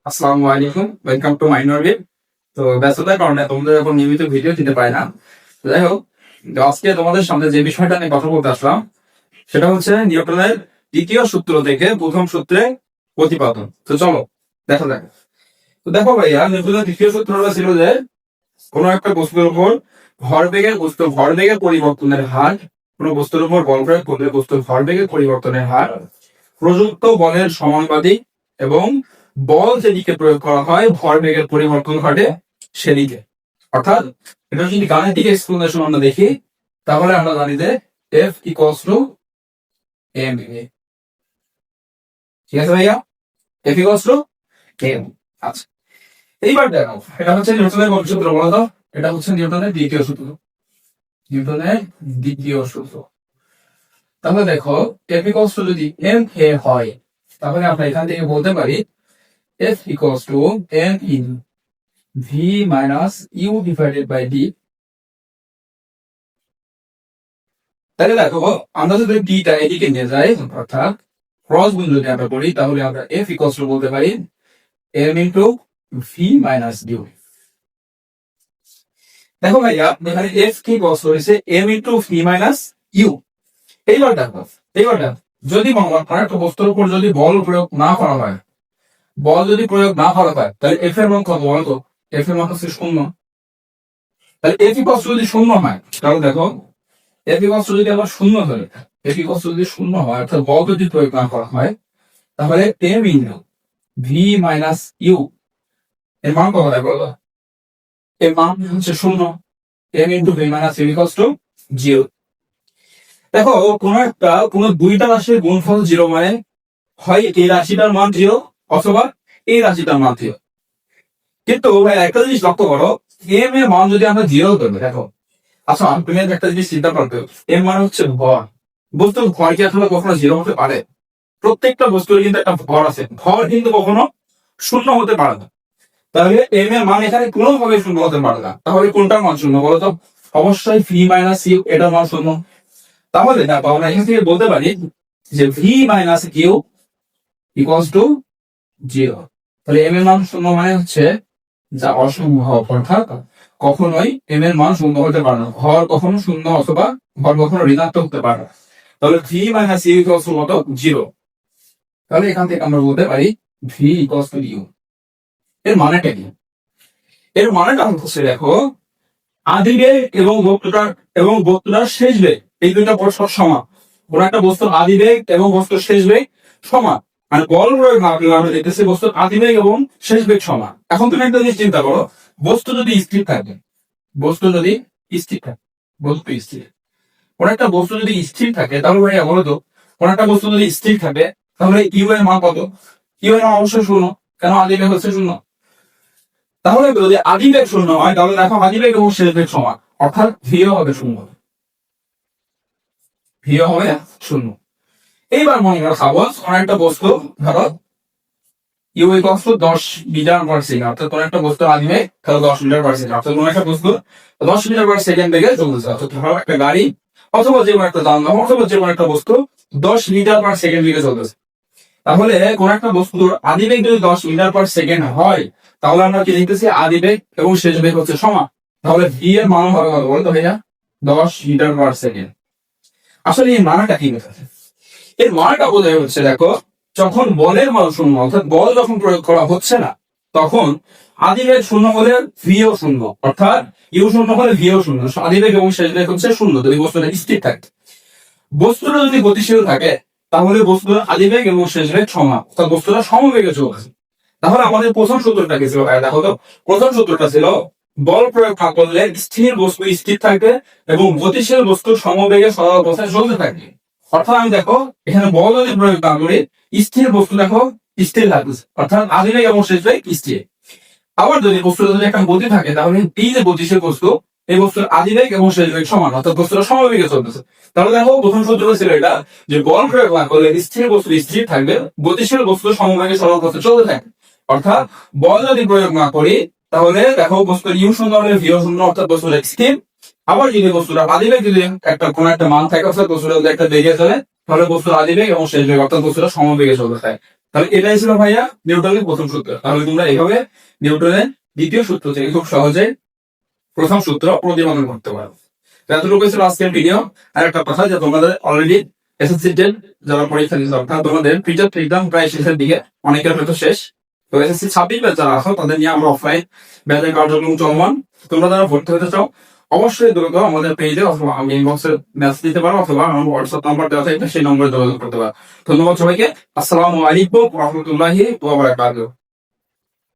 আসসালামু আলাইকুম, welcome to my Norway. তো ব্যস্ততার কারণে তোমাদের এখন নিয়মিত ভিডিও দিতে পারি না। যাই হোক, তো আজকে তোমাদের সামনে যে বিষয়টা নিয়ে কথা বলতে আসলাম সেটা হচ্ছে নিউটনের দ্বিতীয় সূত্র থেকে প্রথম সূত্রে প্রতিপাদন। তো চলো দেখা যাক। তো দেখো ভাইয়া, নিউটনের দ্বিতীয় সূত্রটা ছিল যে কোনো একটা বস্তুর উপর ভরবেগের পরিবর্তনের হার, কোনো বস্তুর উপর বল প্রয়োগ করলে বস্তুর ভরবেগের পরিবর্তনের হার প্রযুক্ত বলের সমানুপাতিক এবং বল যেদিকে প্রয়োগ করা হয় ভরবেগের পরিবর্তন ঘটে সেদিকে। অর্থাৎ এটা যদি গাণিতিক এক্সপ্লেনেশন আমরা দেখি তাহলে আমরা জানি যে এফ ইকুয়ালস টু এম। ঠিক আছে ভাইয়া, এফ ইকুয়ালস টু এম। আচ্ছা, এইবার দেখো, এটা হচ্ছে নিউটনের কোন সূত্র বলো তো? এটা হচ্ছে নিউটনের দ্বিতীয় সূত্র। নিউটনের দ্বিতীয় সূত্র। তাহলে দেখো, এফ ইকুয়ালস টু যদি এম এ হয় তাহলে আমরা এখান থেকে বলতে পারি F equals to m in v minus u divided by d। তাহলে দেখো, আমরা যদি ডিটা এদিকে নিয়ে যাই, অর্থাৎ ক্রস গুণ যদি আমরা করি তাহলে আমরা F equals to বলতে পারি m into v minus u। দেখো ভাইয়া, এখানে F কি ক্রস হয়েছে m into v minus u। এইবার দেখো, যদি একটা বস্তুর উপর যদি বল প্রয়োগ না করা হয়, তাহলে এফ এর মান কত বলতো? এফ এর মান হচ্ছে 0। তাহলে এফ ইকুয়ালস যদি 0 হয় তাহলে দেখো, এফ ইকুয়ালস যদি আমরা 0 ধরি, এফ ইকুয়ালস যদি 0 হয় অর্থাৎ বল যদি প্রয়োগ না করা হয় তাহলে M into V minus U এর মান কত হয় বলো? এর মান হচ্ছে 0। M into V minus U equals to 0। দেখো, কোন দুইটা রাশির গুণফল 0 মানে হয় এই রাশিটার মান 0 অথবা এই রাশিটার মান 0। কিন্তু ভাই একটা জিনিস লক্ষ্য করো, এম এর মান যদি আমরা 0 ধরি, দেখো, আচ্ছা তুমি একটা জিনিস চিন্তা করতে, এর মানে হচ্ছে ভর। বস্তুর ভর কি আসলে কখনো 0 হতে পারে? প্রত্যেকটা বস্তুর কিন্তু একটা ভর আছে, ভর কিন্তু কখনো 0 হতে পারে না। তাহলে এম এর মান এখানে কোনোভাবে 0 হতে পারে না। তাহলে কোনটার মান 0 বলতো? অবশ্যই ভি মাইনাস ইউ, এটার মান 0। তাহলে দেখো, আমরা এখান থেকে বলতে পারি যে V minus U equals to 0। তাহলে এম এর মান 0 মানে হচ্ছে যা অসম্ভব, অর্থাৎ কখনোই এম এর মান 0 হতে পারে না। ভর কখনো 0 অথবা ভর কখনো ঋণাত্মক হতে পারে না। তাহলে V minus U equals to কত? 0। তাহলে এখান থেকে আমরা বলতে পারি ভি ইকুয়ালস টু ইউ। এর মানেটা কি? এর মানেটা হচ্ছে, দেখো, আদিবেগ এবং বস্তুটার শেষ বেগ, এই দুইটা পরস্পর সমান। কোন একটা বস্তুর আদিবেগ এবং বস্তুর শেষ বেগ সমান, মানে বল প্রয়োগ না করলে আমরা দেখতেছি বস্তুর আদিবেগ এবং শেষ বেগ সমান। এখন তুমি একটা জিনিস চিন্তা করো, বস্তু যদি স্থির থাকে, বস্তু যদি স্থির থাকে, বস্তু স্থির, কোন একটা বস্তু যদি স্থির থাকে তাহলে ভাইয়া বলো তো, কোন একটা বস্তু যদি স্থির থাকে তাহলে ইউ এর মান কত? ইউ এর মান অবশ্যই 0, কেন? আদিবেগ হচ্ছে 0। তাহলে যদি আদিবেগ 0 হয় তাহলে দেখো আদিবেগ এবং শেষ বেগ সমান, অর্থাৎ ভিও হবে 0। ভিও হবে 0। এইবার মনে করো, সাপোজ কোন একটা বস্তু, ধরো U equals to 10 metre per second, অর্থাৎ কোন একটা বস্তু আদিবেগ ধরো 10 মিটার পার সেকেন্ড, অর্থাৎ কোন একটা বস্তু 10 মিটার পার সেকেন্ড বেগে চলতেছে। অর্থাৎ ধরো একটা গাড়ি অথবা যে কোনো একটা যানবাহন অথবা যে কোনো একটা বস্তু 10 মিটার পার সেকেন্ড বেগে চলতেছে। তাহলে কোন একটা বস্তুর আদিবেগ যদি 10 মিটার পার সেকেন্ড হয় তাহলে আমরা কি লিখতেছি? আদিবেগ এবং শেষ বেগ হচ্ছে সমান। তাহলে ভি এর মান হবে কত বলতো ভাইয়া? 10 মিটার পার সেকেন্ড। আসলে এই মানটা কি বোঝাচ্ছে? এর মানটা বোঝায় হচ্ছে, দেখো, যখন বলের মান 0, অর্থাৎ বল যখন প্রয়োগ করা হচ্ছে না, তখন আদিবেগ 0 হলে ভিও 0, অর্থাৎ ইউ 0 হলে ভিও 0। আদিবেগ এবং শেষ বেগ হচ্ছে 0 যদি বস্তুটা স্থির থাকে। বস্তুটা যদি গতিশীল থাকে তাহলে বস্তুর আদিবেগ এবং শেষ বেগ সমান, অর্থাৎ বস্তুটা সমবেগে চলছে। তাহলে আমাদের প্রথম সূত্রটা কি ছিল? দেখো তো, প্রথম সূত্রটা ছিল বল প্রয়োগ না করলে স্থির বস্তু স্থির থাকবে এবং গতিশীল বস্তু সমবেগে সরল অবস্থায় চলতে থাকবে। অর্থাৎ আমি, দেখো, এখানে বল যদি প্রয়োগ না করি স্থির বস্তু, দেখো, স্থির থাকছে, অর্থাৎ আদিবেগ এবং শেষ বেগ স্থির। আবার যদি বস্তুর যদি একটা গতি থাকে তাহলে এই যে গতিশীল বস্তু, এই বস্তুর আদিবেগ এবং শেষ বেগ সমান, অর্থাৎ বস্তুটা সমবেগে চলতেছে। তাহলে দেখো, প্রথম সূত্রটা ছিল এটা যে বল প্রয়োগ না করলে স্থির বস্তু স্থির থাকবে, গতিশীল বস্তু সমবেগে সরল অবস্থায় চলতে থাকবে। অর্থাৎ বল যদি প্রয়োগ না করি তাহলে দেখো বস্তুর ইউ 0 হলে ভিও 0, অর্থাৎ বস্তুটা স্থির। আবার যদি বস্তুটা আদিবেগ যদি কোন একটা মান থাকে, অর্থাৎ বস্তুটা যদি একটা বেগে চলে, তাহলে বস্তুর আদিবেগ এবং শেষ বেগ, অর্থাৎ বস্তুটা সমবেগে চলতে থাকে। তাহলে এটাই ছিল ভাইয়া নিউটনের প্রথম সূত্র। তাহলে তোমরা এইভাবে নিউটনের দ্বিতীয় সূত্র থেকে খুব সহজে প্রথম সূত্র প্রতিপাদন করতে পারো। এতটুকু ছিল আজকের ভিডিও। আর একটা কথা, যে তোমাদের অলরেডি এসএসসি টেট যারা পরীক্ষা দিচ্ছে, অর্থাৎ তোমাদের প্রিটেস্ট এক্সাম প্রায় শেষের দিকে, অনেকের হয়তো শেষ। তো এসএসসি 26 ব্যাচ যারা আছো তাদের নিয়ে আমরা অফলাইন ব্যাচের কার্যক্রম চলমান। তোমরা যারা ভর্তি হতে চাও অবশ্যই দ্রুত আমাদের পেজে অথবা আমি ইনবক্সে মেসেজ দিতে পারো, অথবা আমার হোয়াটসঅ্যাপ নাম্বার দেওয়া থাকবে সেই নম্বরে যোগাযোগ করতে পারো। ধন্যবাদ সবাইকে। আসসালামু আলাইকুম ওয়া রাহমাতুল্লাহি ওয়া বারাকাতুহু।